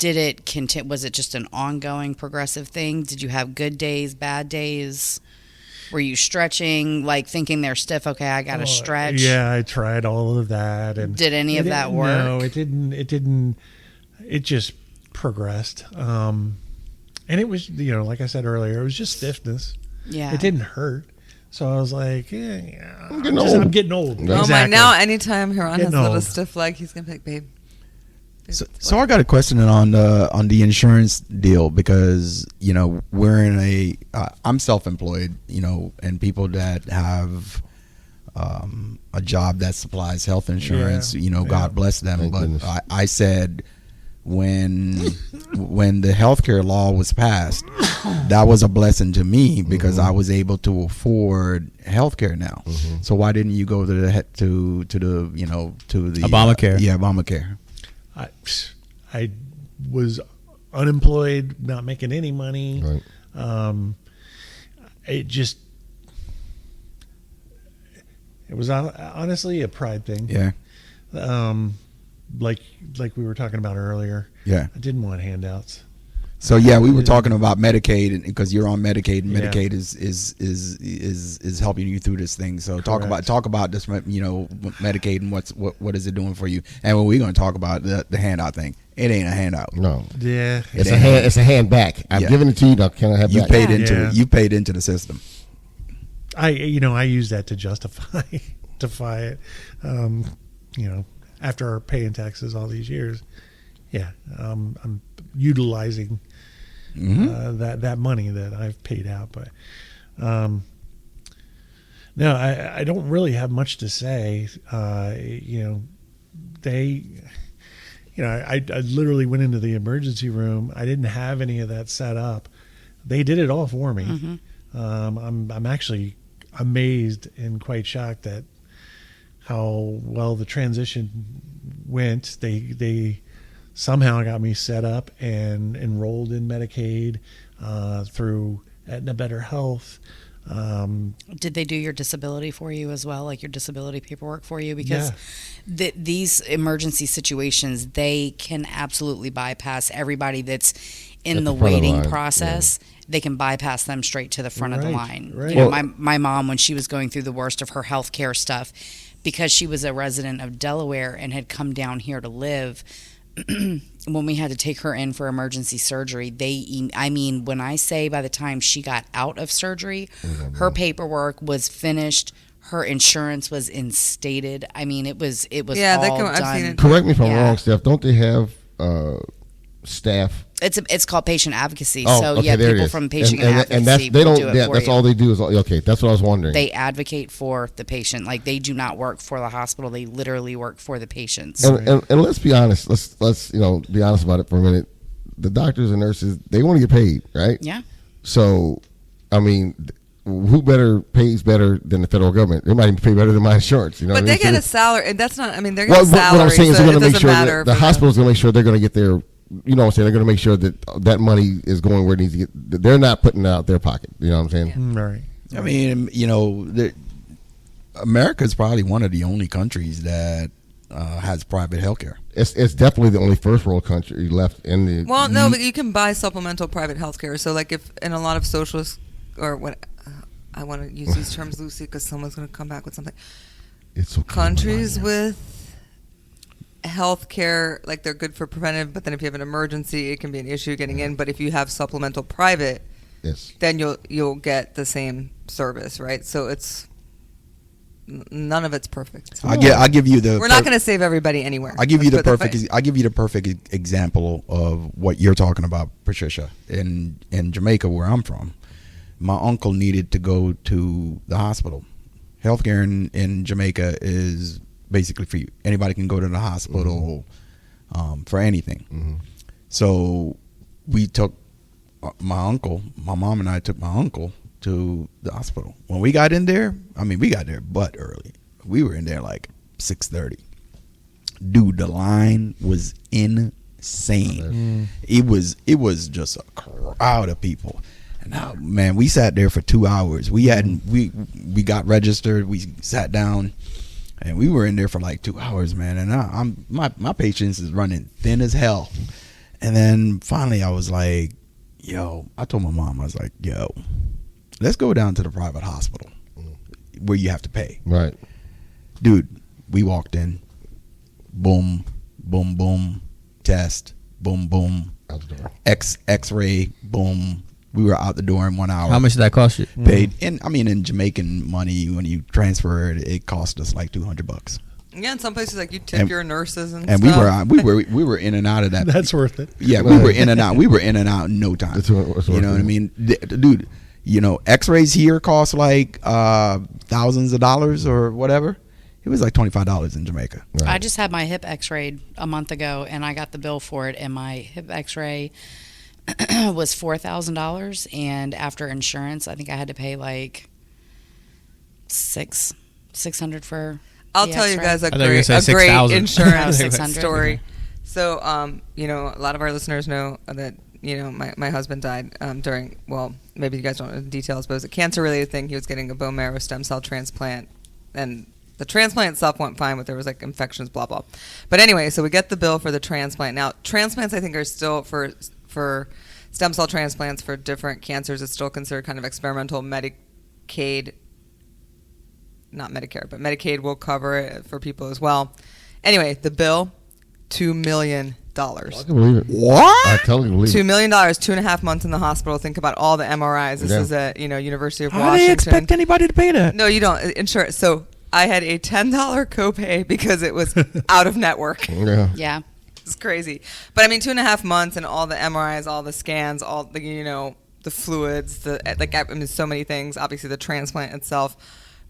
did it continue? Was it just an ongoing progressive thing? Did you have good days, bad days? Were you stretching, like thinking they're stiff? Okay, I got to stretch. Yeah, I tried all of that. And did any of that work? No, it didn't. It just progressed. And it was, like I said earlier, it was just stiffness. Yeah. It didn't hurt. So I was like, I'm getting old. I'm getting old. Oh, Exactly. my, now anytime Huron has a little old. stiff leg, he's going to be like, babe. So I got a question on the insurance deal, because we're in I'm self-employed, and people that have a job that supplies health insurance, God bless them. Thank goodness. I said when the healthcare law was passed, that was a blessing to me, because I was able to afford healthcare now. So why didn't you go to the Obamacare? Obamacare. I was unemployed, not making any money. Right. It was honestly a pride thing. Yeah. Like we were talking about earlier. Yeah. I didn't want handouts. So we were talking about Medicaid, because you're on Medicaid, and Yeah. Medicaid is helping you through this thing. So talk about this, Medicaid, and what is it doing for you? And when we're going to talk about the handout thing, it ain't a handout. No. Yeah. It's a hand back. I'm giving it to you. Now, can I have you back? paid into Yeah. it. You paid into the system. I use that to justify it. After paying taxes all these years. Yeah. I'm utilizing that money that I've paid out, but no, I don't really have much to say. I literally went into the emergency room. I didn't have any of that set up. They did it all for me. I'm actually amazed and quite shocked at how well the transition went. They somehow got me set up and enrolled in Medicaid through Aetna Better Health. Did they do your disability for you as well, like your disability paperwork for you? Because these emergency situations, they can absolutely bypass everybody that's in the waiting process. Yeah. They can bypass them straight to the front of the line. Right. My mom, when she was going through the worst of her health care stuff, because she was a resident of Delaware and had come down here to live, when we had to take her in for emergency surgery, when I say by the time she got out of surgery, her paperwork was finished, her insurance was instated. I mean, it was all done. I've seen it. Correct me if I'm wrong, Steph. Don't they have staff? It's called patient advocacy. Oh, so okay, people from patient advocacy and that's, will do it for that's you. all they do is okay. That's what I was wondering. They advocate for the patient. Like, they do not work for the hospital. They literally work for the patients. And let's be honest. Let's be honest about it for a minute. The doctors and nurses, they want to get paid, right? Yeah. So, I mean, who pays better than the federal government? They might even pay better than my insurance. But they get a salary, and that's not. I mean, they're getting salary. What I'm saying is they're going to make sure that the hospital's going to make sure they're going to get their. You know what I'm saying? They're going to make sure that money is going where it needs to get. They're not putting it out their pocket. You know what I'm saying? Yeah. Right. I mean, America is probably one of the only countries that has private healthcare. It's definitely the only first world country left in the. Well, no, but you can buy supplemental private healthcare. So, like, if in a lot of socialist or what, I want to use these terms loosely because someone's going to come back with something. It's okay. Countries with healthcare, like, they're good for preventive, but then if you have an emergency, it can be an issue getting in. But if you have supplemental private, then you'll get the same service, right? So it's none of it's perfect. I give you the. We're not going to save everybody anywhere. I give you the perfect example of what you're talking about, Patricia. In Jamaica, where I'm from, my uncle needed to go to the hospital. Healthcare in Jamaica is basically free. Anybody can go to the hospital for anything. So we took my mom and I took my uncle to the hospital. When we got in there, we got there but early. We were in there like 6:30. Dude, the line was insane. It was just a crowd of people. And now, man, we sat there for 2 hours. We got registered. We sat down. And we were in there for like 2 hours, man. And my patience is running thin as hell. And then finally I was like, I told my mom, I was like, let's go down to the private hospital where you have to pay. Right. Dude, we walked in, boom, boom, boom, test, boom, boom, Out the door. X-ray, boom. We were out the door in 1 hour. How much did that cost you? Paid, and I mean, in Jamaican money, when you transfer it, it cost us like $200. Yeah, in some places like you tip your nurses and And stuff. we were in and out of that. That's worth it. Yeah, we were in and out. We were in and out in no time. That's worth You know what I mean, dude? X-rays here cost like thousands of dollars or whatever. It was like $25 in Jamaica. Right. I just had my hip x-rayed a month ago, and I got the bill for it, and my hip x-ray was $4,000, and after insurance, I think I had to pay like $600 for. I'll the tell you X-ray. guys a I thought you were great, gonna say 6,000. insurance 600. story. So, a lot of our listeners know that, my husband died during, well, maybe you guys don't know the details, but it was a cancer-related thing. He was getting a bone marrow stem cell transplant, and the transplant itself went fine, but there was like infections, blah, blah. But anyway, so we get the bill for the transplant. Now, transplants, I think, are still for stem cell transplants for different cancers. It's still considered kind of experimental. Medicaid, not Medicare, but Medicaid will cover it for people as well. Anyway, the bill, $2 million. I can believe it. What? I totally believe $2 it. million, 2.5 months in the hospital. Think about all the MRIs. This Yeah. is at University of How do Washington. they expect anybody to pay that? No, you don't. Insurance. So I had a $10 copay because it was out of network. Yeah. Yeah. It's crazy. But I mean, 2.5 months and all the MRIs, all the scans, all the, the fluids, so many things. Obviously, the transplant itself.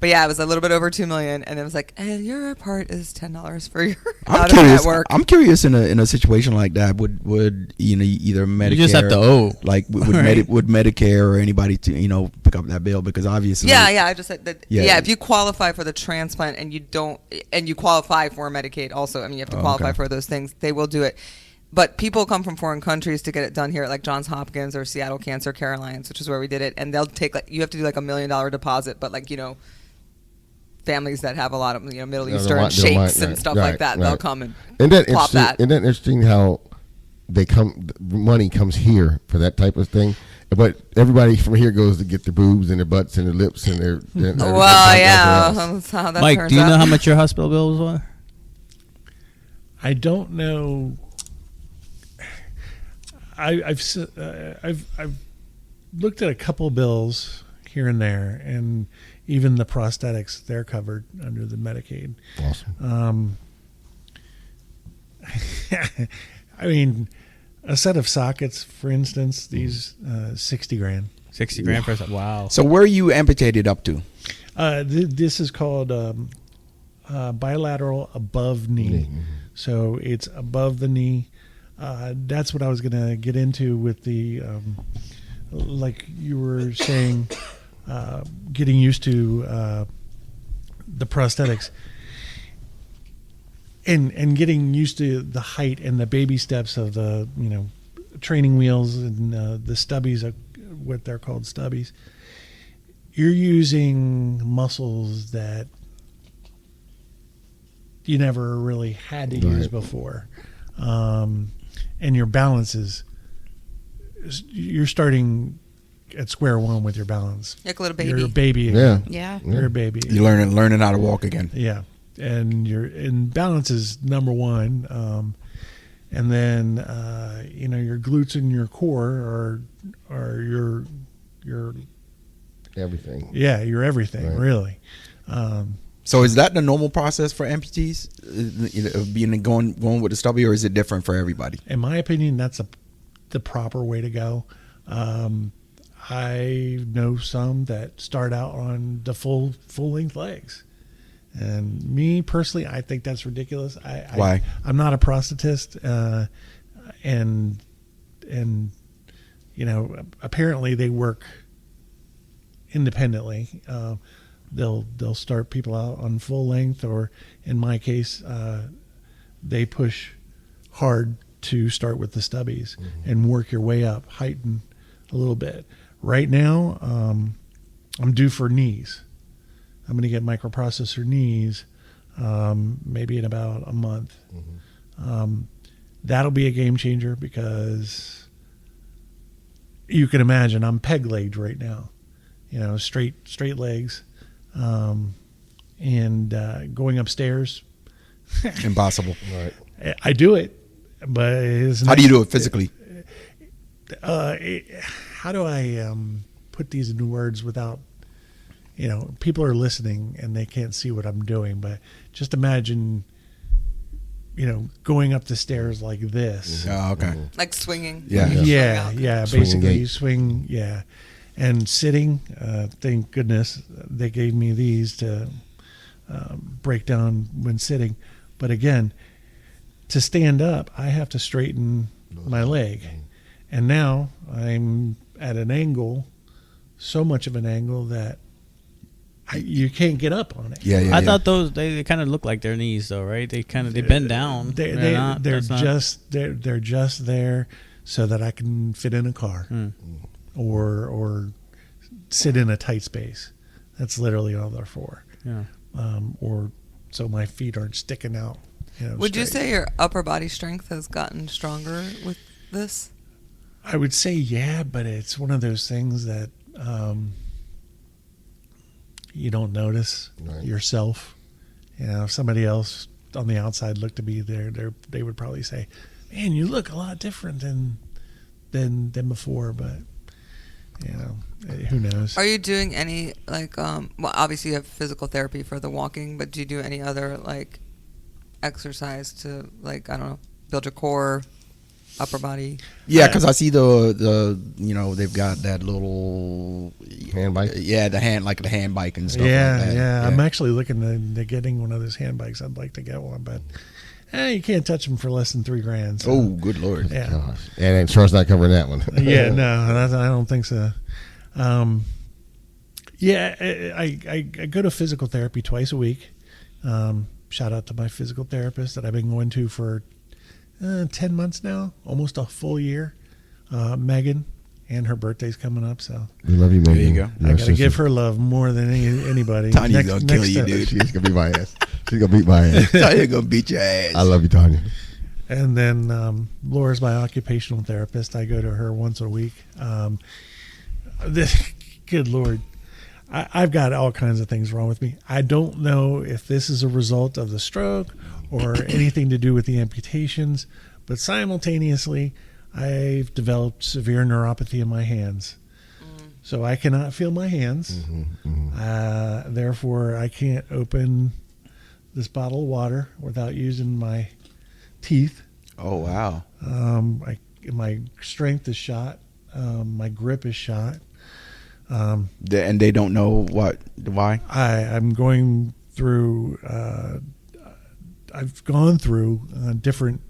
But yeah, it was a little bit over $2 million, and it was like, and your part is $10 for your I'm out of curious. network. I'm curious in a situation like that, would either Medicare, You just have to owe. like would Right. would Medicare or anybody to pick up that bill, because obviously Yeah, I just said that. Yeah. Yeah. If you qualify for the transplant and you qualify for Medicaid also, I mean, you have to Oh, qualify okay. for those things. They will do it. But people come from foreign countries to get it done here at like Johns Hopkins or Seattle Cancer Care Alliance, which is where we did it, and they'll take you have to do like $1 million deposit, but families that have a lot of Middle Yeah, Eastern they don't sheiks mind, and right, stuff right, like that, they'll right. come and Isn't that plop interesting? that. Isn't that interesting how the money comes here for that type of thing? But everybody from here goes to get their boobs and their butts and their lips and their. Well, yeah, that's how that Mike, turns do you know out. how much your hospital bills were? I don't know. I've looked at a couple bills here and there, and even the prosthetics, they're covered under the Medicaid. Awesome. I mean, a set of sockets, for instance, these $60,000. 60 grand for a wow. So where are you amputated up to? This is called bilateral above knee. Mhm. So it's above the knee. That's what I was going to get into with the, like you were saying, getting used to the prosthetics. And getting used to the height and the baby steps of the training wheels and the stubbies, what they're called, stubbies. You're using muscles that you never really had to use Right. before, and your balance you're starting at square one with your balance. Like a little baby. You're a baby. Yeah. Yeah. You're a baby. You're learning how to walk again. Yeah, and balance is number one, and then your glutes and your core are your Everything. your everything, Right. really. So is that the normal process for amputees? Being going with the stubby, or is it different for everybody? In my opinion, that's the proper way to go. I know some that start out on the full length legs. And me personally, I think that's ridiculous. Why? I'm not a prosthetist, and apparently they work independently. They'll start people out on full length, or in my case, they push hard to start with the stubbies and work your way up, heighten a little bit. Right now, I'm due for knees. I'm going to get microprocessor knees maybe in about a month. that'll be a game changer, because you can imagine I'm peg-legged right now, straight legs, and going upstairs. Impossible. Right. I do it, but it's How do you do it physically? how do I put these into words without, people are listening and they can't see what I'm doing, but just imagine, going up the stairs like this. Oh, okay. Like swinging. Yeah. Yeah. Swinging Basically, gait. you swing. Yeah, and sitting. Thank goodness they gave me these to break down when sitting. But again, to stand up, I have to straighten my leg, and now I'm at an angle, so much of an angle that you can't get up on it. Yeah. I thought those they kind of look like their knees though, right? They bend down. They're just there so that I can fit in a car or sit in a tight space. That's literally all they're for. Yeah. Or so my feet aren't sticking out. Would you straight. say your upper body strength has gotten stronger with this? I would say yeah, but it's one of those things that you don't notice yourself. If somebody else on the outside looked to be there, they would probably say, "Man, you look a lot different than before." But who knows? Are you doing any well, obviously you have physical therapy for the walking, but do you do any other exercise to I don't know, build your core, upper body? Yeah, because I see the they've got that little Hand bike? Yeah, the hand bike and stuff Yeah, like that. yeah. I'm actually looking to getting one of those hand bikes. I'd like to get one, but you can't touch them for less than $3,000. So. Oh, good Lord. Yeah. Gosh. And insurance not covering that one. Yeah, no, I don't think so. I go to physical therapy twice a week. Shout out to my physical therapist that I've been going to for 10 months now, almost a full year. Megan, and her birthday's coming up, so We love you, Megan. There you go. I gotta give her love more than anybody. Tanya's gonna kill you, dude. She's gonna beat my ass. She's gonna beat my ass. Tanya's gonna beat your ass. I love you, Tanya. And then Laura's my occupational therapist. I go to her once a week. Good Lord. I've got all kinds of things wrong with me. I don't know if this is a result of the stroke or anything to do with the amputations, but simultaneously, I've developed severe neuropathy in my hands. So I cannot feel my hands. Therefore, I can't open this bottle of water without using my teeth. Oh, wow. My strength is shot. My grip is shot. And they don't know why? I'm going through, I've gone through different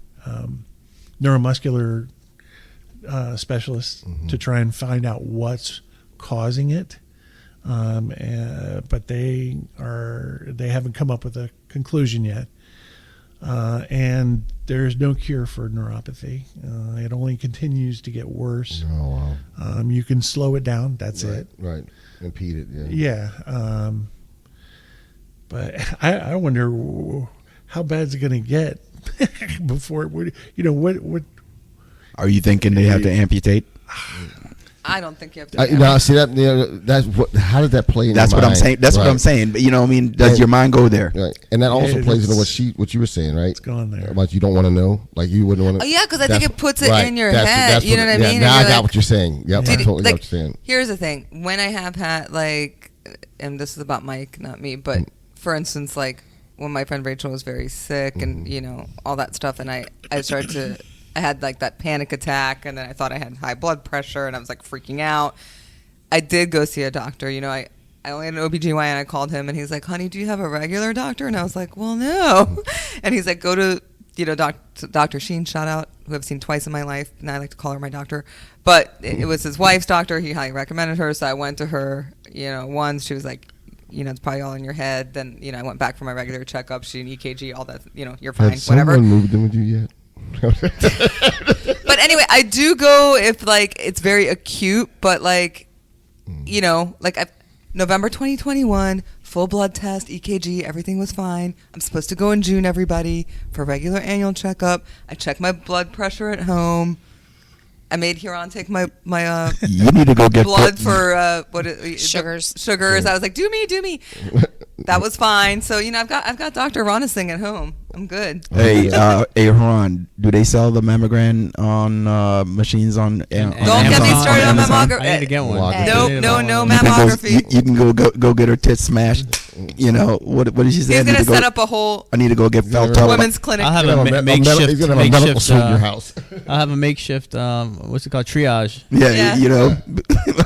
neuromuscular specialists to try and find out what's causing it. But they haven't come up with a conclusion yet. And there's no cure for neuropathy. It only continues to get worse. Oh, wow. You can slow it down. That's it. Right. Impede it, yeah. Yeah. But I wonder how bad is it going to get before, what. Are you thinking they have to amputate? I don't think you have to. No, see that. That's what. How did that play in? That's your what I'm mind? saying. That's what I'm saying. But does your mind go there? Right, and that also Yeah, plays into what you were saying, right? It's gone there. About you don't want to know, like you wouldn't want to. Oh yeah, because I think it puts it right, in your that's- head. that's You know what I yeah, mean? Now And I you're got what you're saying. Yep, I totally got what you're saying. Here's the thing: when I have had and this is about Mike, not me, but for instance, when my friend Rachel was very sick and all that stuff, and I started to. I had that panic attack, and then I thought I had high blood pressure, and I was freaking out. I did go see a doctor. I only had an OBGYN, and I called him, and he's like, "Honey, do you have a regular doctor?" And I was like, "Well, no." And he's like, "Go to Dr. Sheen, shout out, who I've seen twice in my life, and I like to call her my doctor. But it was his wife's doctor. He highly recommended her, so I went to her. Once she was like, it's probably all in your head. Then I went back for my regular checkup. She an EKG, all that. You're fine, Has whatever. someone moved in with you yet? But anyway, I do go if it's very acute, but November 2021, full blood test, EKG, everything was fine. I'm supposed to go in June, everybody, for a regular annual checkup. I checked my blood pressure at home. I made Huron take my You need to go get blood for Sugars. Sugars. I was like, do me. That was fine. So I've got Dr. Ronising at home. I'm good. Hey, Ron, do they sell the mammogram on machines on? Don't get me started on mammography. I need to get one. No mammography. You can go get her tits smashed. What did she say? He's gonna set up a whole. I need to go get felt up. Women's clinic. I'll have a makeshift. He's gonna have a medical suite in your house. I'll have a makeshift. What's it called? Triage. Yeah.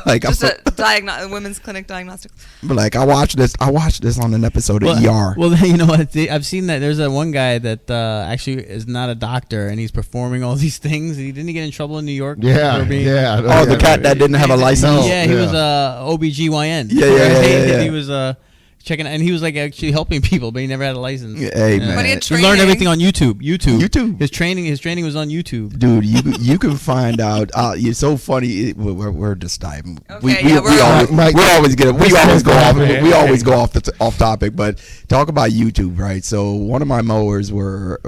Like just a women's clinic diagnostics. But like I watched this on an episode of ER. Well, you know what? I've seen that. There's that one guy that actually is not a doctor, and he's performing all these things. Didn't he get in trouble in New York? Yeah. The cat that didn't have a license. Yeah, he was OBGYN. Yeah. He was checking, and he was like actually helping people, but he never had a license. Hey, man. But he had He learned everything on YouTube. YouTube. His training was on YouTube. Dude, you can find out. It's so funny. We're just diving. Okay, we always go off topic, but talk about YouTube, right? So one of my mowers were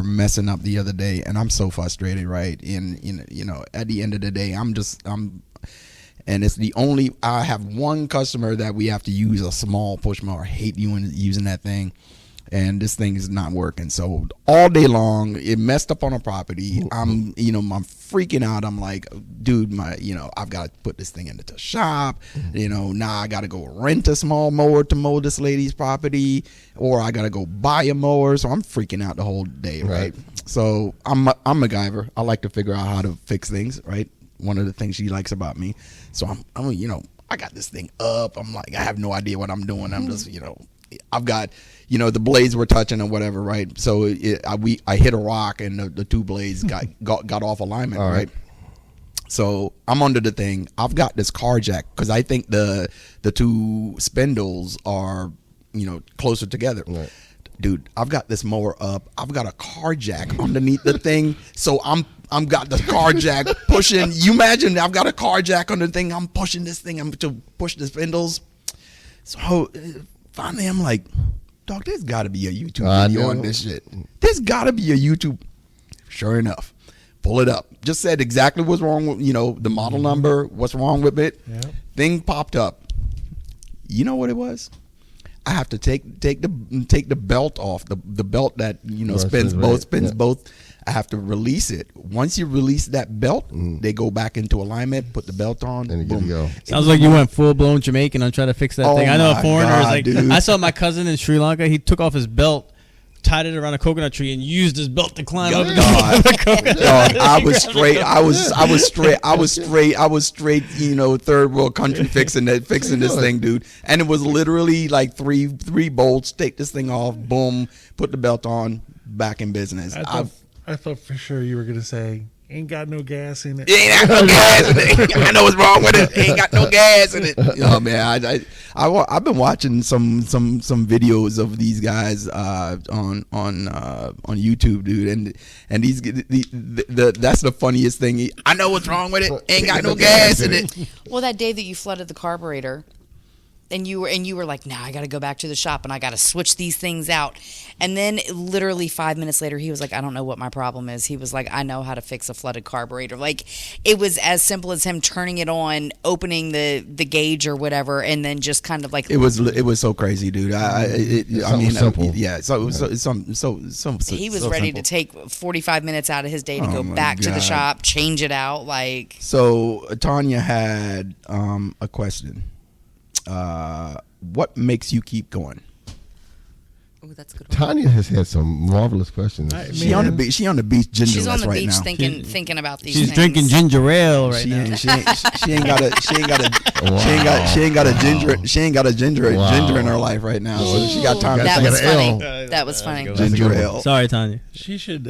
messing up the other day, and I'm so frustrated, right? And at the end of the day, and it's I have one customer that we have to use a small push mower. I hate using that thing. And this thing is not working. So all day long, it messed up on a property. I'm freaking out. I'm like, dude, I've got to put this thing into the shop. Now I got to go rent a small mower to mow this lady's property, or I got to go buy a mower. So I'm freaking out the whole day, right? So I'm MacGyver. I like to figure out how to fix things, right? One of the things she likes about me. So I'm I got this thing up. I'm like, I have no idea what I'm doing. I'm just, I've got, the blades were touching or whatever, right? So I hit a rock and the two blades got off alignment, right? So I'm under the thing. I've got this car jack because I think the two spindles are, closer together. Right. Dude, I've got this mower up. I've got a car jack underneath the thing. So I'm got the car jack pushing. You imagine I've got a car jack on the thing. I'm pushing this thing. I'm to push the spindles. So finally, I'm like, dog, there's got to be a YouTube video on this shit. There's got to be a YouTube. Sure enough, pull it up. Just said exactly what's wrong with the model number. What's wrong with it? Yep. Thing popped up. You know what it was? I have to take the belt off, the belt that spins both. I have to release it. Once you release that belt, they go back into alignment. Put the belt on, and boom. Go. Sounds like you went full blown Jamaican on trying to fix that thing. I know a foreigner. Dude. I saw my cousin in Sri Lanka. He took off his belt, tied it around a coconut tree, and used his belt to climb up the coconut tree. I was straight. Third world country fixing this thing, dude. And it was literally like three bolts. Take this thing off, boom, put the belt on, back in business. I thought for sure you were gonna say ain't got no gas in it. Ain't got no gas in it. I know what's wrong with it. Ain't got no gas in it. Oh man, I've been watching some videos of these guys on YouTube, dude, and these that's the funniest thing. I know what's wrong with it. Ain't got no gas in it. Well, that day that you flooded the carburetor, and you were like, nah, I got to go back to the shop and I got to switch these things out. And then literally 5 minutes later, he was like, I don't know what my problem is. He was like, I know how to fix a flooded carburetor. Like, it was as simple as him turning it on, opening the gauge or whatever, and then just kind of like. It was so crazy, dude. Simple. Yeah. So he was ready to take 45 minutes out of his day to go back to the shop, change it out. Like. So Tanya had a question. What makes you keep going? Oh, that's a good one. Tanya has had some marvelous questions. She on the beach gingerless She's on the right beach now. thinking about these She's things. drinking ginger ale right now. She ain't got a ginger in her life right now. So she got time. That to was think funny. of That was funny. ginger ale. Sorry, Tanya. She should.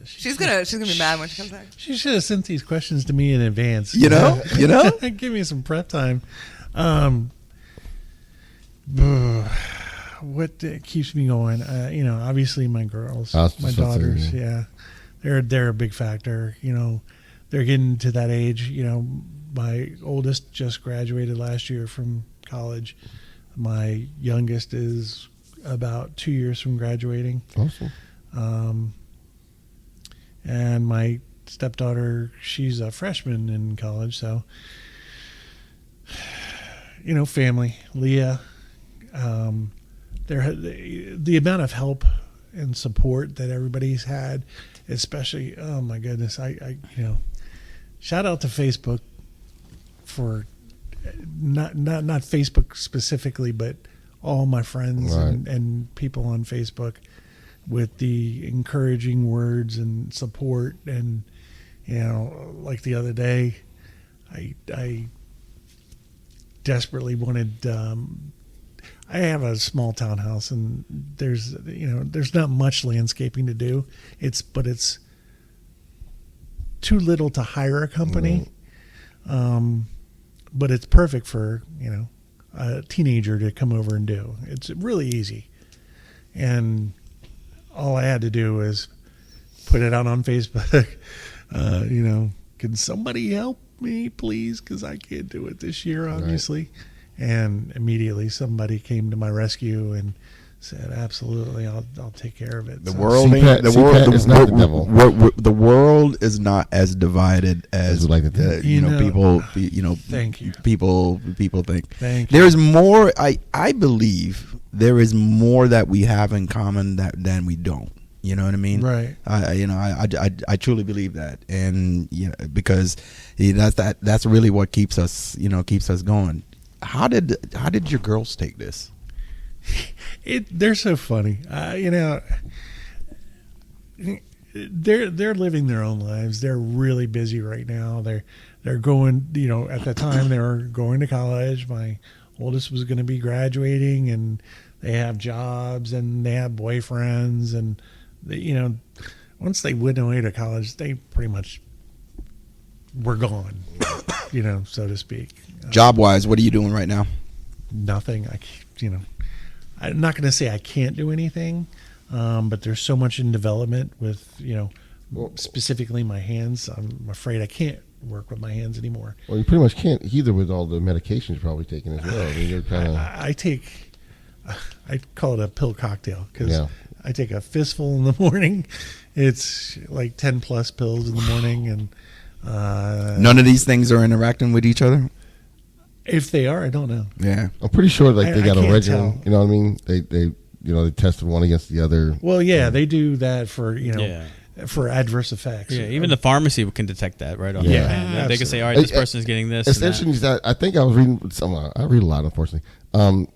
She's gonna be mad when she comes back. She should have sent these questions to me in advance. You know. Give me some prep time. What keeps me going? Obviously my girls, my daughters. They're a big factor. They're getting to that age. My oldest just graduated last year from college. My youngest is about 2 years from graduating. Awesome. And my stepdaughter, she's a freshman in college. So, family. Leah, the amount of help and support that everybody's had, especially, oh my goodness, I shout out to Facebook for not Facebook specifically, but all my friends and people on Facebook with the encouraging words and support. And like the other day, I desperately wanted. I have a small townhouse, and there's not much landscaping to do. It's too little to hire a company, but it's perfect for a teenager to come over and do. It's really easy, and all I had to do was put it out on Facebook. Can somebody help me, please? Because I can't do it this year, obviously. Right. And immediately somebody came to my rescue and said, "Absolutely, I'll take care of it." The So- world is not the devil. The world is not as divided as like the people. Thank you. People think. Thank you. There's more. I believe there is more that we have in common than we don't. You know what I mean? Right. I truly believe that, and because that's really what keeps us going. How did your girls take this? They're so funny. They're living their own lives. They're really busy right now. They're going. At the time they were going to college. My oldest was going to be graduating, and they have jobs and they have boyfriends, and once they went away to college, they pretty much were gone. So to speak. Job wise, what are you doing right now? Nothing. I'm not going to say I can't do anything, but there's so much in development with, specifically my hands. I'm afraid I can't work with my hands anymore. Well, you pretty much can't either with all the medications you're probably taking as well. I mean, you're kind of. I call it a pill cocktail because I take a fistful in the morning. It's like 10 plus pills in the morning, and none of these things are interacting with each other. If they are, I don't know. Yeah, I'm pretty sure they got a regimen. Tell. You know what I mean? They tested one against the other. Well, yeah, they do that for for adverse effects. Yeah, even the pharmacy can detect that right off. Yeah, they can say, all right, this person is getting this. Essentially, I think I was reading some. I read a lot, unfortunately. I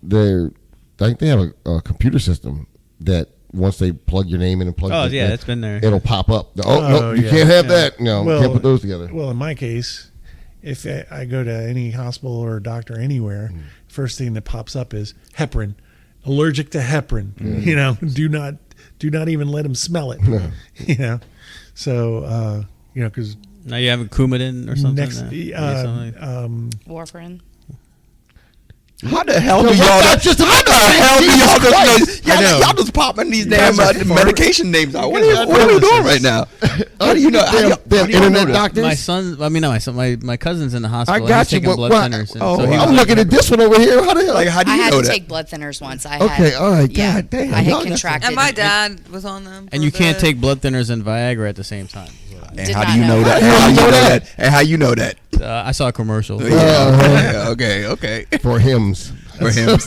think they have a computer system that once they plug your name in and plug. It's been there. It'll pop up. No, you can't have that. No, you can't put those together. Well, in my case, if I go to any hospital or doctor anywhere, first thing that pops up is heparin, allergic to heparin. Do not even let them smell it. So because now you have a Coumadin or something. Warfarin. How the hell do y'all? Y'all just popping these damn medication names out. What are we doing right now? How do you know? Damn internet doctors. My son. I mean, not my son. My cousin's in the hospital. I got you. Taking blood thinners. I'm looking at this one over here. How the hell? How do you know that? I had to take blood thinners once. All right. Yeah, God damn. I had contracted. And my dad was on them. And you can't take blood thinners and Viagra at the same time. And how do you know that? And how you know that? I saw a commercial. Okay. For hymns. That's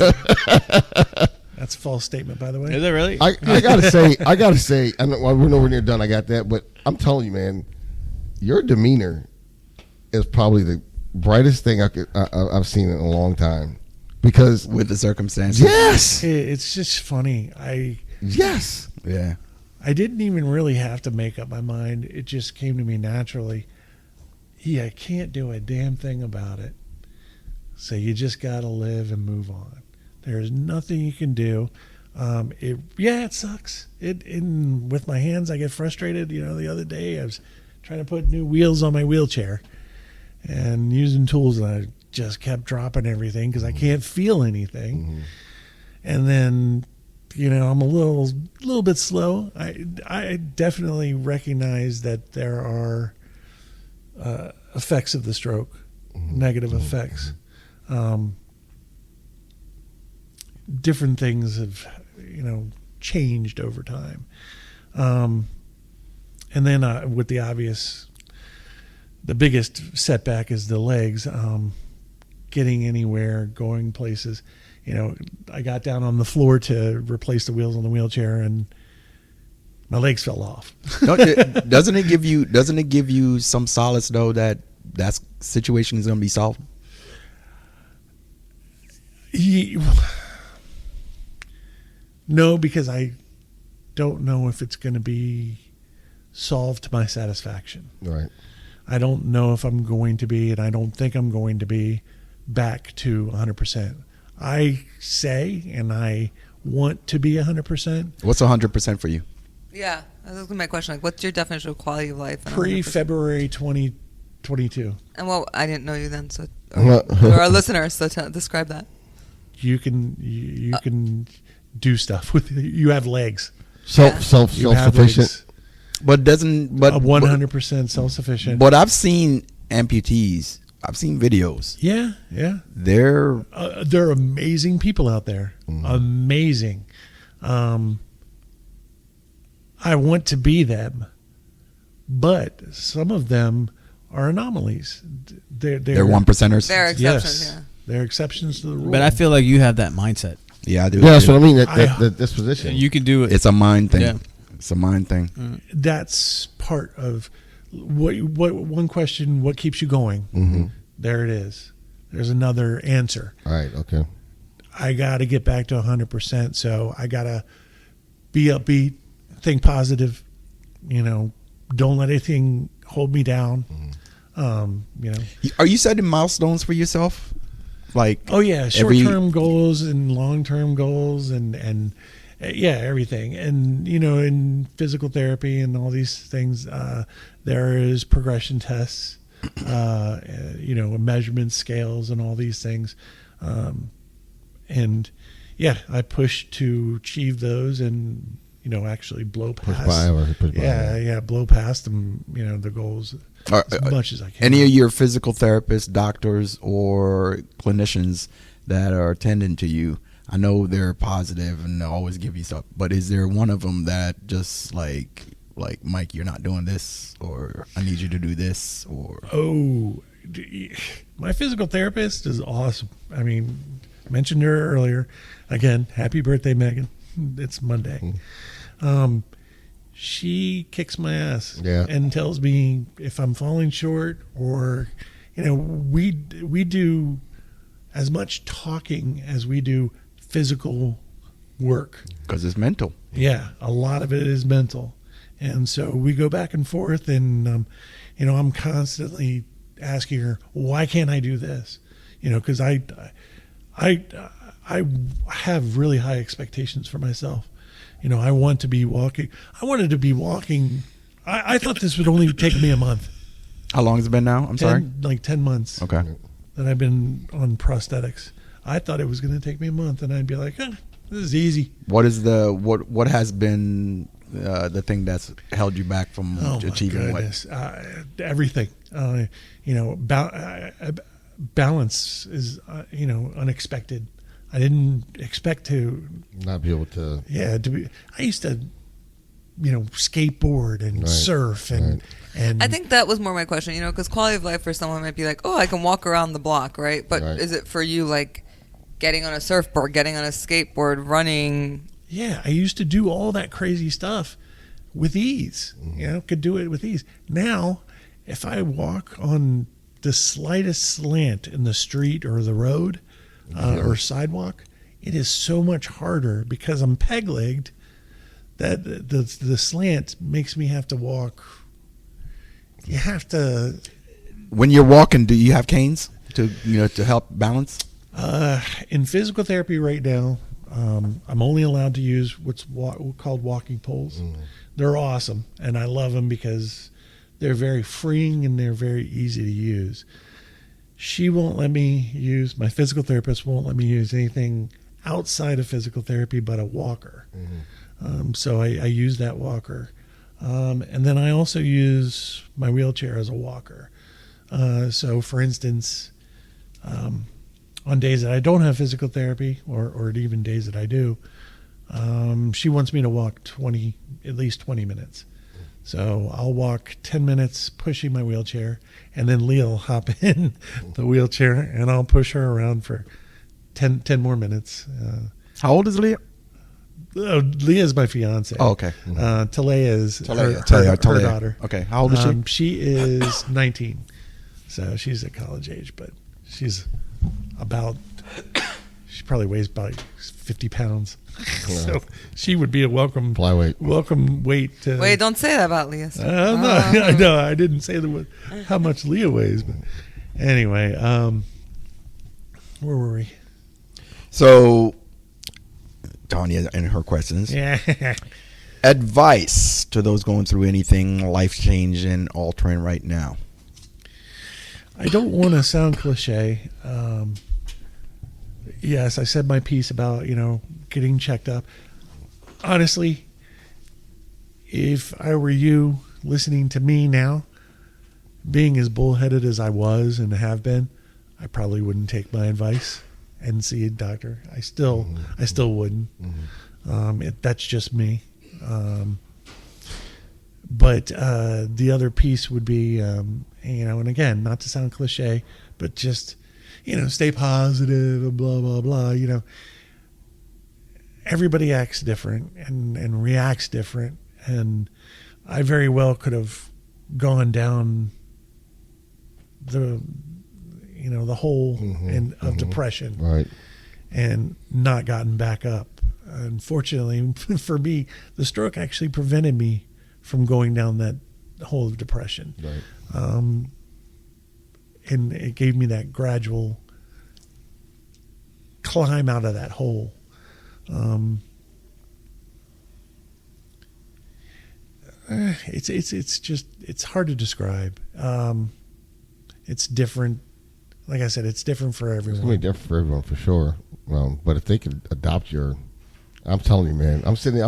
that's a false statement, by the way. Is it really? I gotta say. I know we're nowhere near done. I got that, but I'm telling you, man, your demeanor is probably the brightest thing I've seen in a long time. Because with the circumstances, yes, it's just funny. Yes, yeah. I didn't even really have to make up my mind. It just came to me naturally. I can't do a damn thing about it. So you just got to live and move on. There's nothing you can do. It sucks. With my hands, I get frustrated. The other day I was trying to put new wheels on my wheelchair and using tools, and I just kept dropping everything because I can't feel anything. Mm-hmm. And then, I'm a little bit slow. I definitely recognize that there are effects of the stroke, negative effects. different things have, changed over time. And then with the biggest setback is the legs. Getting anywhere, going places. I got down on the floor to replace the wheels on the wheelchair, and my legs fell off. Doesn't it give you some solace though that situation is going to be solved? No, because I don't know if it's going to be solved to my satisfaction. Right. I don't know if I'm going to be, and I don't think I'm going to be back to 100%. I say, and I want to be 100%. What's 100% for you? Yeah, that was my question. Like, what's your definition of quality of life? Pre-February 2022. And well, I didn't know you then, so or our listeners. So describe that. You can do stuff with you. Have legs. Self-sufficient. But 100% self-sufficient. But I've seen amputees. I've seen videos. Yeah. They're amazing people out there. Mm-hmm. Amazing. I want to be them, but some of them are anomalies. They're one percenters. They're exceptions. Yes, yeah. they're exceptions to the rule. But I feel like you have that mindset. Yeah, I do. Yeah, that's what I mean. That disposition. You can do it. It's a mind thing. Yeah. It's a mind thing. That's part of what one question, what keeps you going? Mm-hmm. There it is. There's another answer. All right. Okay. I got to get back to 100%. So I got to be upbeat, think positive, don't let anything hold me down. Mm-hmm. Are you setting milestones for yourself? Like, oh yeah, short-term goals and long-term goals and everything. And, in physical therapy and all these things, there is progression tests, measurement scales and all these things. And yeah, I push to achieve those and, actually blow past. Blow past them, the goals as much as I can. Any of your physical therapists, doctors, or clinicians that are attending to you, I know they're positive and they'll always give you stuff, but is there one of them that just like Mike, you're not doing this, or I need you to do this, or my physical therapist is awesome. I mean, mentioned her earlier. Again, happy birthday, Megan. It's Monday. She kicks my ass and tells me if I'm falling short, or we do as much talking as we do physical work, because it's mental. Yeah, a lot of it is mental, and so we go back and forth, and I'm constantly asking her, why can't I do this? Because I have really high expectations for myself. I want to be walking. I wanted to be walking. I thought this would only take me a month. How long has it been now? I'm sorry. Like 10 months. Okay. That I've been on prosthetics. I thought it was going to take me a month, and I'd be like, this is easy. What is what has been the thing that's held you back from achieving what? Everything. Balance is unexpected. I didn't expect to not be able to. Yeah, I used to, skateboard and surf and. I think that was more my question, because quality of life for someone might be like, oh, I can walk around the block, right? But is it for you like getting on a surfboard, getting on a skateboard, running? Yeah, I used to do all that crazy stuff with ease. Could do it with ease. Now, if I walk on the slightest slant in the street or the road or sidewalk, it is so much harder because I'm peg-legged that the slant makes me have to walk. You have to. When you're walking, do you have canes to help balance? In physical therapy right now, I'm only allowed to use what's called walking poles. They're awesome, and I love them because they're very freeing and they're very easy to use. She won't let me use, my physical therapist won't let me use anything outside of physical therapy but a walker. So I use that walker. And then I also use my wheelchair as a walker. So for instance, on days that I don't have physical therapy, or even days that I do, she wants me to walk at least 20 minutes. So I'll walk 10 minutes pushing my wheelchair, and then Leah will hop in the wheelchair, and I'll push her around for 10 more minutes. How old is Leah? Leah's my fiance. Oh, okay. Talea is her Talea. daughter. Okay. How old is she? She is 19. So she's at college age, but she probably weighs about 50 pounds. So she would be a welcome weight. Wait, don't say that about Leah. No, I didn't say how much Leah weighs. But anyway, where were we? So, Tanya and her questions. Yeah. Advice to those going through anything life-changing, altering right now. I don't want to sound cliche. Yes, I said my piece about, getting checked up. Honestly, if I were you listening to me now, being as bullheaded as I was and have been, I probably wouldn't take my advice and see a doctor. I still wouldn't. That's just me. But the other piece would be, and again, not to sound cliche, but just, stay positive and blah, blah, blah. Everybody acts different and reacts different. And I very well could have gone down the hole of depression, right, and not gotten back up. Unfortunately for me, the stroke actually prevented me from going down that hole of depression. right. And it gave me that gradual climb out of that hole. It's hard to describe. It's different. Like I said, it's different for everyone. It's going to be different for everyone, for sure. But if they could adopt I'm telling you, man, I'm sitting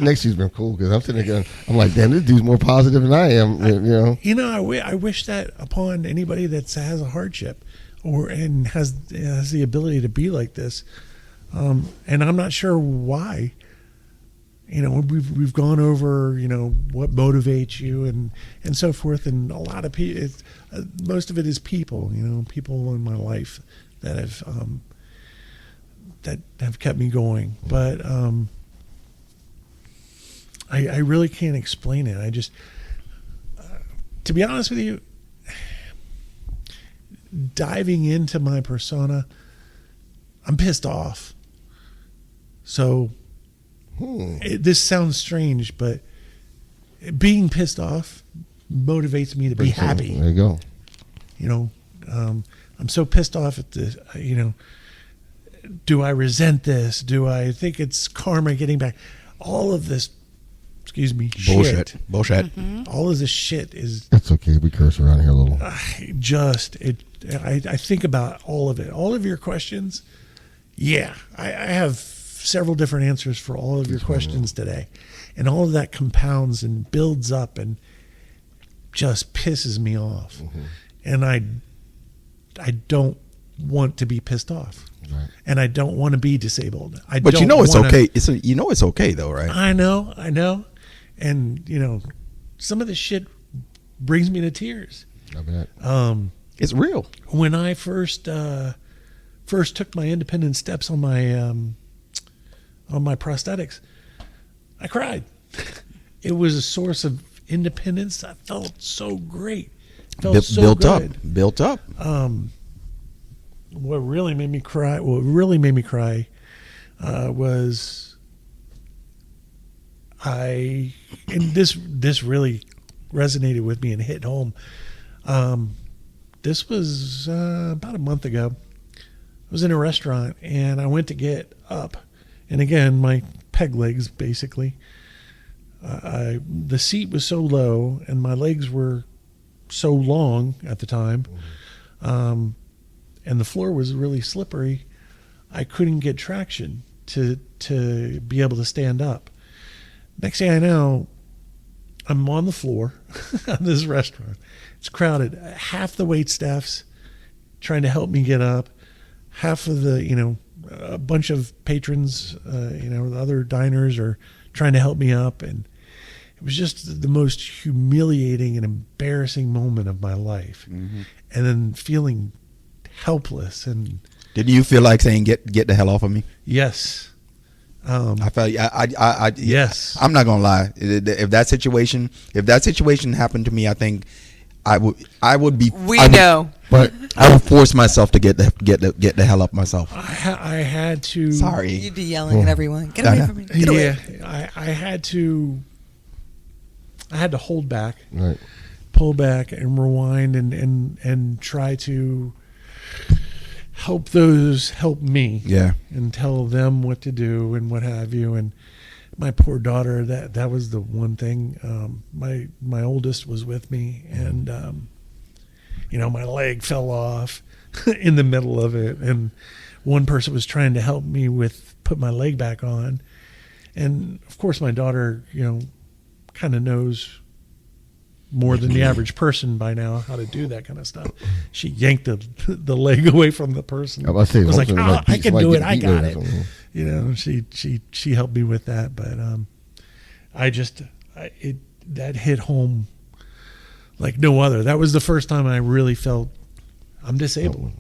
next to you's been cool, because I'm sitting there going, I'm like, damn, this dude's more positive than I am. I wish that upon anybody that has a hardship and has the ability to be like this. And I'm not sure why. We've gone over, what motivates you and so forth. And a lot of people, most of it is people, people in my life that have kept me going. But I really can't explain it. I just, to be honest with you, diving into my persona, I'm pissed off. So this sounds strange, but being pissed off motivates me to be happy. There you go. I'm so pissed off at this, do I resent this? Do I think it's karma getting back? All of this, Bullshit. Mm-hmm. All of this shit is... That's okay. We curse around here a little. I think about all of it. All of your questions, I have several different answers for all of your questions today. And all of that compounds and builds up and just pisses me off. Mm-hmm. And I don't want to be pissed off. Right. And I don't want to be disabled. But it's okay. It's okay though, right? I know. And some of this shit brings me to tears. I bet. It's real. When I first took my independent steps on my prosthetics, I cried. It was a source of independence. I felt so great. Felt so built good. Built up. What really made me cry was this really resonated with me and hit home. This was about a month ago. I was in a restaurant and I went to get up, and again, my peg legs basically. The seat was so low and my legs were so long at the time. And the floor was really slippery. I couldn't get traction to be able to stand up. Next thing I know, I'm on the floor of this restaurant. It's crowded. Half the wait staff's trying to help me get up. half of the, a bunch of patrons, the other diners are trying to help me up. And it was just the most humiliating and embarrassing moment of my life. Mm-hmm. And then feeling helpless. And didn't you feel like saying, get the hell off of me? Yes. I felt, yes. I'm not gonna lie. If that situation happened to me, I think I would be. But I would force myself to get the hell up myself. I had to. Sorry, you'd be yelling at everyone. Get away from me. Get away. I had to. I had to hold back, right, pull back, and rewind, and try to help those help me. Yeah, and tell them what to do and what have you. And my poor daughter, that was the one thing. My oldest was with me, and my leg fell off in the middle of it, and one person was trying to help me put my leg back on, and of course my daughter, kind of knows more than the average person by now how to do that kind of stuff. She yanked the leg away from the person. I was like, I can do it. I got it. She helped me with that, but that hit home like no other. That was the first time I really felt I'm disabled.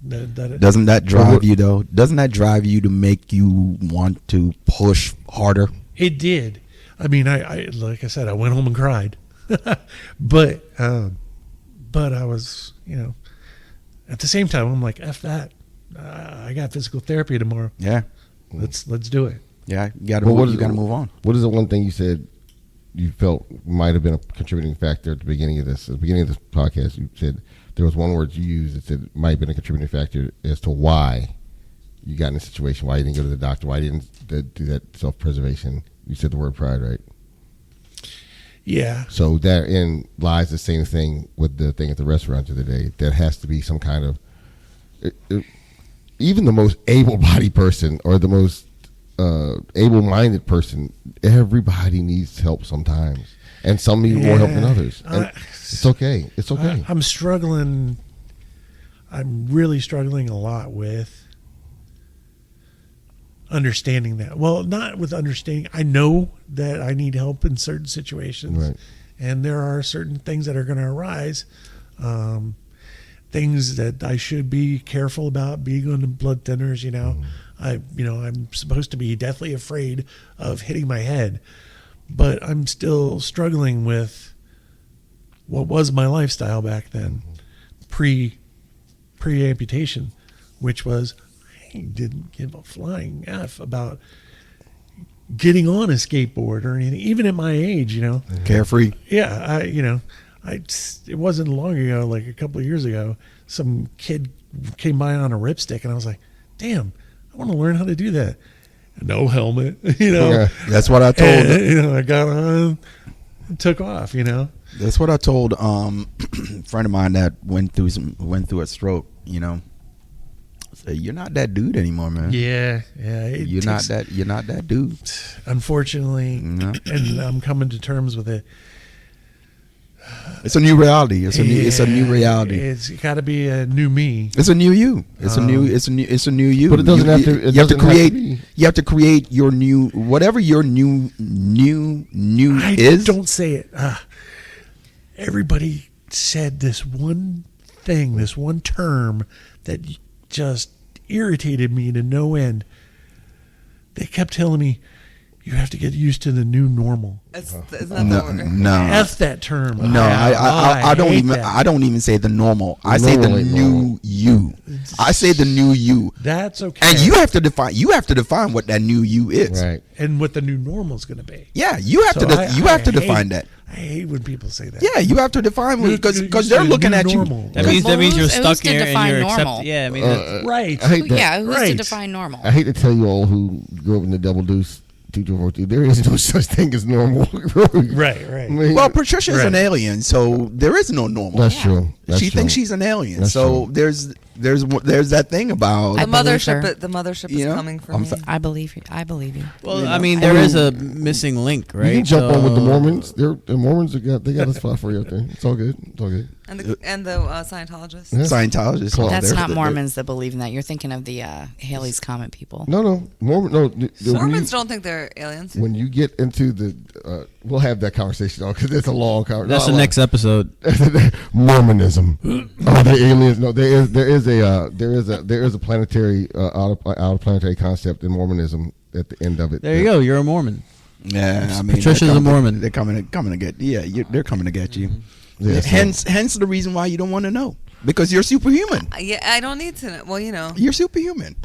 Doesn't that drive you though? Doesn't that drive you to make you want to push harder? It did. I mean, I like I said, I went home and cried. but I was, at the same time, I'm like, F that. I got physical therapy tomorrow. Yeah. Let's do it. Yeah. You got to move on. What is the one thing you said you felt might have been a contributing factor at the beginning of this podcast? You said there was one word you used that said might have been a contributing factor as to why you got in a situation, why you didn't go to the doctor, why you didn't do that self-preservation. You said the word pride, right? Yeah. So therein lies the same thing with the thing at the restaurant the other day. There has to be some kind of, even the most able-bodied person or the most able-minded person, everybody needs help sometimes, and some need more help than others. And it's okay. It's okay. I'm struggling. I'm really struggling a lot with understanding that. Well, not with understanding. I know that I need help in certain situations, right, and there are certain things that are going to arise, things that I should be careful about, being on the blood thinners. I'm supposed to be deathly afraid of hitting my head, but I'm still struggling with what was my lifestyle back then, pre-amputation, which was I didn't give a flying F about getting on a skateboard or anything, even at my age, Carefree. Yeah, it wasn't long ago, like a couple of years ago, some kid came by on a ripstick, and I was like, damn, I want to learn how to do that. No helmet, Yeah, that's what I told. And, I got on, and took off, That's what I told a friend of mine that went through a stroke. Say, you're not that dude anymore, man. Yeah. You're not that dude. Unfortunately, and I'm coming to terms with it. It's a new reality. It's a new reality. It's got to be a new me. It's a new you. It's a new you. But it doesn't have to. You have to create your new, whatever your new is. Don't say it. Everybody said this one thing, this one term that just irritated me to no end. They kept telling me, you have to get used to the new normal. No. F that term. No, I don't even. I don't even say the normal. I say the new you. I say the new you. That's okay. And you have to define. You have to define what that new you is. Right. And what the new normal is going to be. Yeah, you have to. You have to define that. I hate when people say that. Yeah, you have to define because they're looking at you. That means you're stuck to here define and you're normal? accepting. Yeah, I mean, right. I hate that. Yeah, who's Right. to define normal? I hate to tell you all who grew up in the double deuce. There is no such thing as normal. Right. I mean, Well, Patricia's Right. an alien, so there is no normal. that's true. She thinks she's an alien. That's So true. there's that thing about I believe her. The mothership is coming for me. I believe you. I believe you. well, I mean, there is a missing link, right? You can jump on with the So- Mormons. The Mormons they got a spot for you out there. It's all good. And the Scientologists. Yeah. Scientologists. Well, That's they're- not they're- Mormons that believe in that. You're thinking of the Haley's Comet people. No. Mormons don't think they're aliens. When you get into the, we'll have that conversation because it's a long conversation. That's the next episode. Mormonism. Are they aliens? No, there is a planetary out of planetary concept in Mormonism at the end of it. There you go. You're a Mormon. Yeah, I mean, Patricia's a Mormon. They're coming to get. Yeah, they're coming to get you. Yeah, so- Hence the reason why you don't want to know, because you're superhuman. Yeah, I don't need to know. Well, You're superhuman.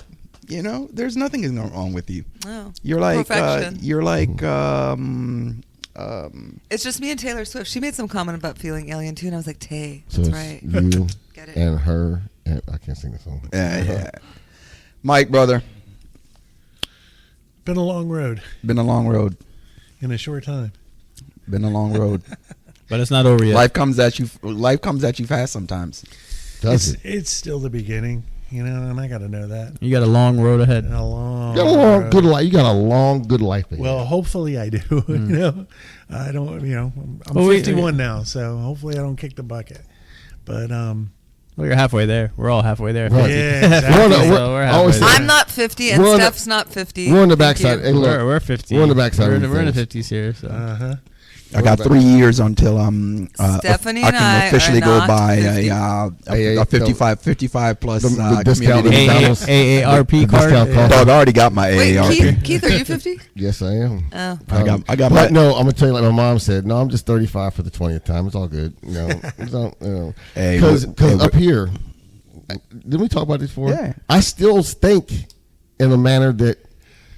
There's nothing is wrong with you. Oh, You're like perfection. It's It's just me and Taylor Swift. She made some comment about feeling alien too, and I was like, Tay, So that's it's right. you Get it. and her. And I can't sing the song. yeah. Mike, brother, Been a long road been a long road. in a short time. Been a long road. But it's not over yet. Life comes at you. Life comes at you fast sometimes. Does it? It's still the beginning, and I got to know that. You got a long road ahead. And a long, You got a long road. good life. You got a long good life. ahead. Well, hopefully I do. I don't. I'm Well, 51 now, so hopefully I don't kick the bucket. But Well, you're halfway there. We're all halfway there. Right. yeah, exactly. We're I always halfway say- there. I'm not 50, and We're on the- Steph's not 50. we're on the Thank backside. you. Hey, look, We're 50. we're on the backside We're of in, we're in the things. 50s here. So. Uh-huh. I got 3 years until Stephanie I and I can officially are go not buy 50. a 55 plus The discount community. McDonald's. AARP card. Discount cost. Dog, I already got my Wait, AARP. Keith, are you 50? Yes, I am. Oh. I got But my. no, I'm gonna tell you like my mom said. No, I'm just 35 for the 20th time. It's all good. It's all, Hey, because hey, up here, didn't we talk about this before? Yeah. I still think in a manner that,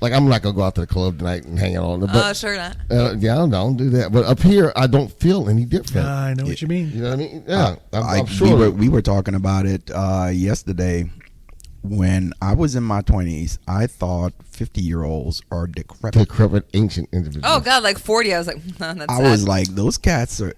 like, I'm not gonna go out to the club tonight and hang out on the. But, Sure not. yeah, I don't do that. But up here, I don't feel any different. I know what you mean. You know what I mean? Yeah, I'm sure. We were talking about it yesterday. When I was in my 20s, I thought 50-year-olds are decrepit. Decrepit ancient individuals. Oh, God, like 40. I was like, no, that's I sad. was like, those cats are.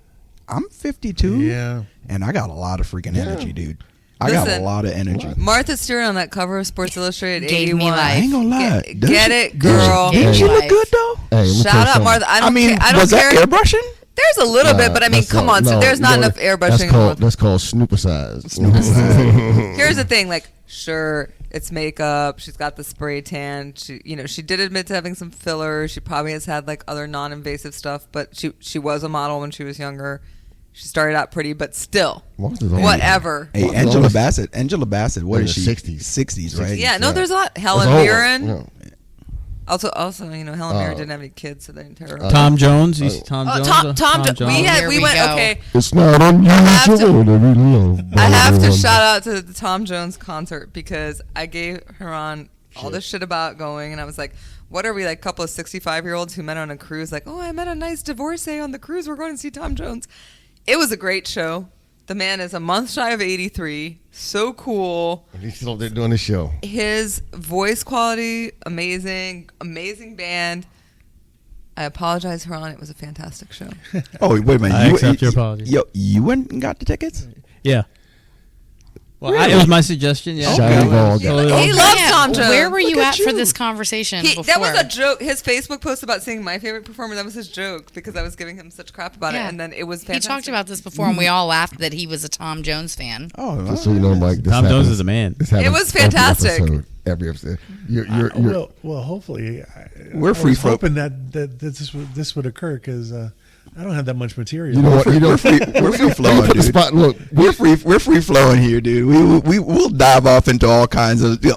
I'm 52. Yeah. And I got a lot of freaking energy, dude. I got a Listen, lot of energy. Martha Stewart on that cover of Sports Illustrated Gave 81. me life. I ain't gonna lie. Get it, girl. Gave Didn't me she look life. good though? Hey, let me tell you Shout out, something. Martha. I don't mean, care. I don't was care. that airbrushing? There's a little bit, Nah, but I mean, that's come called- on. So no, there's not no, enough airbrushing. That's called snoopersize. Here's the thing, like, sure, it's makeup. She's got the spray tan. She did admit to having some filler. She probably has had like other non-invasive stuff, but she was a model when she was younger. She started out pretty, but still, Martha's only- whatever. Hey, Martha's Angela always- Bassett. Angela Bassett. What In is the she? 60s. 60s, right? Yeah, no, Yeah. there's a lot. Helen It's over. Mirren. Yeah. Also, Helen Mirren didn't have any kids, so they didn't tear her up. Tom Jones. You see Tom Oh, Jones. Tom Jones. Here we we went, go. okay. It's not have to- unusual to be loved. I have to everyone. shout out to the Tom Jones concert because I gave her on all this shit about going, and I was like, what are we, like a couple of 65-year-olds who met on a cruise? Like, oh, I met a nice divorcee on the cruise. We're going to see Tom Jones. It was a great show. The man is a month shy of 83. So cool. He's still there doing the show. His voice quality, amazing. Amazing band. I apologize, Ron. It was a fantastic show. Oh, wait a minute. I accept your apology. Yo, you went and got the tickets? Yeah. Well, it was my suggestion. Yeah. Shiny ball He guy. loves Tom Jones. Where were you Look at at for you. this conversation before? That was a joke. His Facebook post about seeing my favorite performer, that was his joke because I was giving him such crap about it. And then it was He fantastic. talked about this before, and we all laughed that he was a Tom Jones fan. Oh, Just so you know, Mike. this Tom Jones happens- is a man. this happens It was every fantastic. episode, Every episode. You're Well, hopefully, We're I free was flow. hoping that this would occur because I don't have that much material. you know what? You know, we're free flowing, put the dude. spot. Look, We're free flowing here, dude. We'll dive off into all kinds of. We'll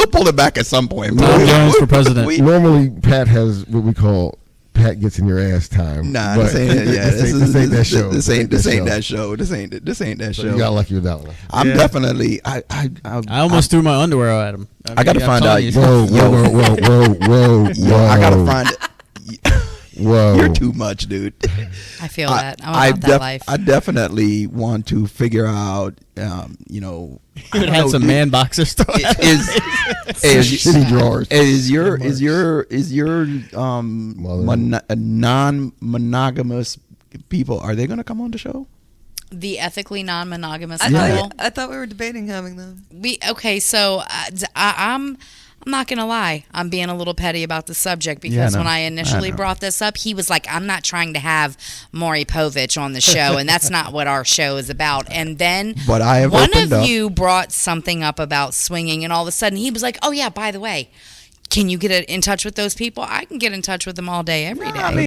pull it back at some point. Tom Jones for president. normally Pat has what we call Pat gets in your ass time. Nah, but this ain't this ain't that show. This ain't that show. This ain't that So show. you got lucky with that one. I'm Yeah. definitely. I almost threw my underwear at him. I gotta I'm find telling out. you. Whoa. I gotta find it. Whoa. You're too much, dude. I feel that. I'm about that life. I definitely want to figure out. You know, I You don't had know, some dude. man boxers. Shitty drawers. Is your Mother. non-monogamous people, are they going to come on the show? The ethically non-monogamous I, couple. thought we were debating having them. So I'm not gonna lie, I'm being a little petty about the subject because when I initially brought this up, he was like, I'm not trying to have Maury Povich on the show, and that's not what our show is about. And then But I have one opened of up. you brought something up about swinging, and all of a sudden he was like, oh yeah, by the way, can you get in touch with those people? I can get in touch with them all day, every day.